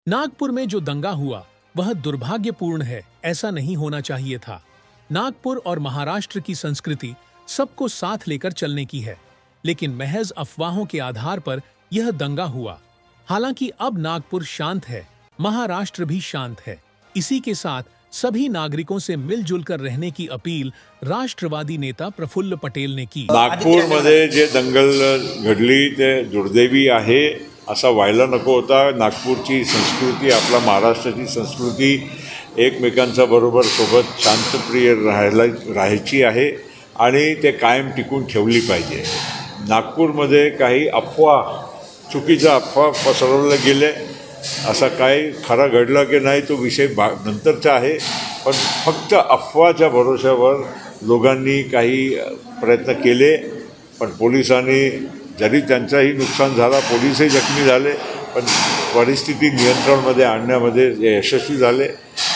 नागपुर में जो दंगा हुआ वह दुर्भाग्यपूर्ण है। ऐसा नहीं होना चाहिए था। नागपुर और महाराष्ट्र की संस्कृति सबको साथ लेकर चलने की है, लेकिन महज अफवाहों के आधार पर यह दंगा हुआ। हालांकि अब नागपुर शांत है, महाराष्ट्र भी शांत है। इसी के साथ सभी नागरिकों से मिलजुल कर रहने की अपील राष्ट्रवादी नेता प्रफुल्ल पटेल ने की। नागपूरमध्ये जे दंगल घडली ते दुर्दैवी आहे, असा व्हायला नको होता। नागपूरची संस्कृती, आपला महाराष्ट्राची संस्कृती एकमेकांच्या बरोबर सोबत शांतप्रिय राहायची आहे आणि ते कायम टिकून ठेवली पाहिजे। नागपूरमध्ये काही चुकीचा अफवा पसरवले गेले, असा काही खरं घडलं की नाही तो विषय नंतरचा आहे, पण फक्त अफवाच्या भरोश्यावर लोकांनी काही प्रयत्न केले, पण पोलिसांनी जरी त्यांचाही नुकसान झाला, पोलीसही जखमी झाले, पण परिस्थिती नियंत्रणामध्ये आणण्यामध्ये यशस्वी झाले।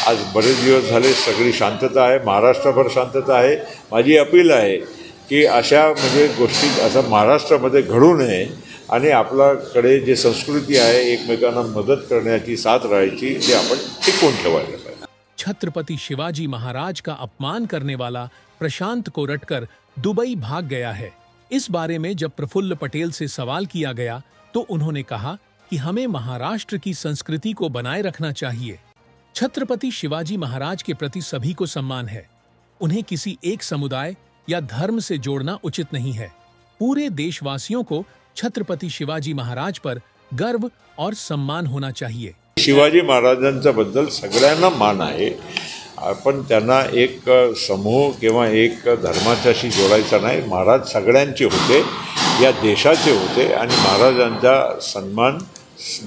आज बरेच दिवस झाले सगळी शांतता आहे, महाराष्ट्रभर शांतता आहे। माझी अपील आहे की अशा गोष्टी असं महाराष्ट्रामध्ये घडू नये आणि आपल्याकडे जे संस्कृती आहे एकमेकांना मदत करण्याची, साथ राहायची, ते आपण टिकवून ठेवायला पाहिजे। छत्रपति शिवाजी महाराज का अपमान करने वाला प्रशांत कोरटकर दुबई भाग गया है। इस बारे में जब प्रफुल्ल पटेल से सवाल किया गया तो उन्होंने कहा कि हमें महाराष्ट्र की संस्कृति को बनाए रखना चाहिए। छत्रपति शिवाजी महाराज के प्रति सभी को सम्मान है। उन्हें किसी एक समुदाय या धर्म से जोड़ना उचित नहीं है। पूरे देशवासियों को छत्रपति शिवाजी महाराज पर गर्व और सम्मान होना चाहिए। शिवाजी महाराजांच्या बद्दल सगळ्यांना मान आहे, पण त्यांना एक समूह किंवा एक धर्माच्याशी जोडायचा नाही। महाराज सगळ्यांचे होते, या देशाचे होते आणि महाराजांचा सन्मान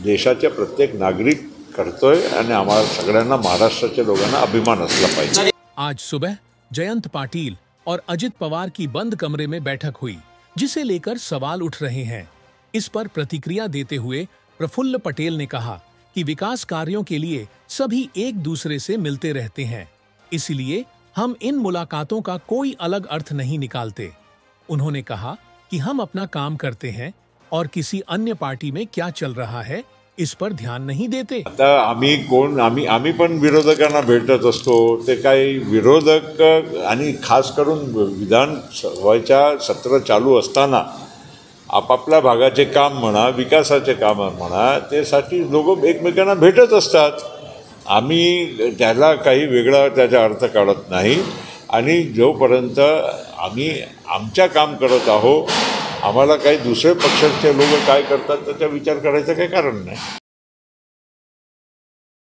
देशाचे प्रत्येक नागरिक करतोय आणि आम्हाला सगळ्यांना, महाराष्ट्राच्या लोकांना अभिमान असला पाहिजे। आज सुबह जयंत पाटिल और अजित पवार की बंद कमरे में बैठक हुई, जिसे लेकर सवाल उठ रहे हैं। इस पर प्रतिक्रिया देते हुए प्रफुल्ल पटेल ने कहा कि विकास कार्यों के लिए सभी एक दूसरे से मिलते रहते हैं, इसलिए हम इन मुलाकातों का कोई अलग अर्थ नहीं निकालते। उन्होंने कहा कि हम अपना काम करते हैं और किसी अन्य पार्टी में क्या चल रहा है इस पर ध्यान नहीं देते। आता आम्ही पण विरोधकांना भेटत असतो। ते काही विरोधक आणि खास करून विधानसभेच्या सत्र चालू असताना आपापल्या भागाचे काम म्हणा, विकासाचे काम म्हणा, त्यासाठी लोक एकमेकांना भेटत असतात। आम्ही त्याला काही वेगळा त्याचा अर्थ काढत नाही आणि जोपर्यंत आम्ही आमच्या काम करत आहोत, आम्हाला काही दुसरे पक्षाचे लोक काय करतात त्याचा विचार करायचं काही कारण नाही।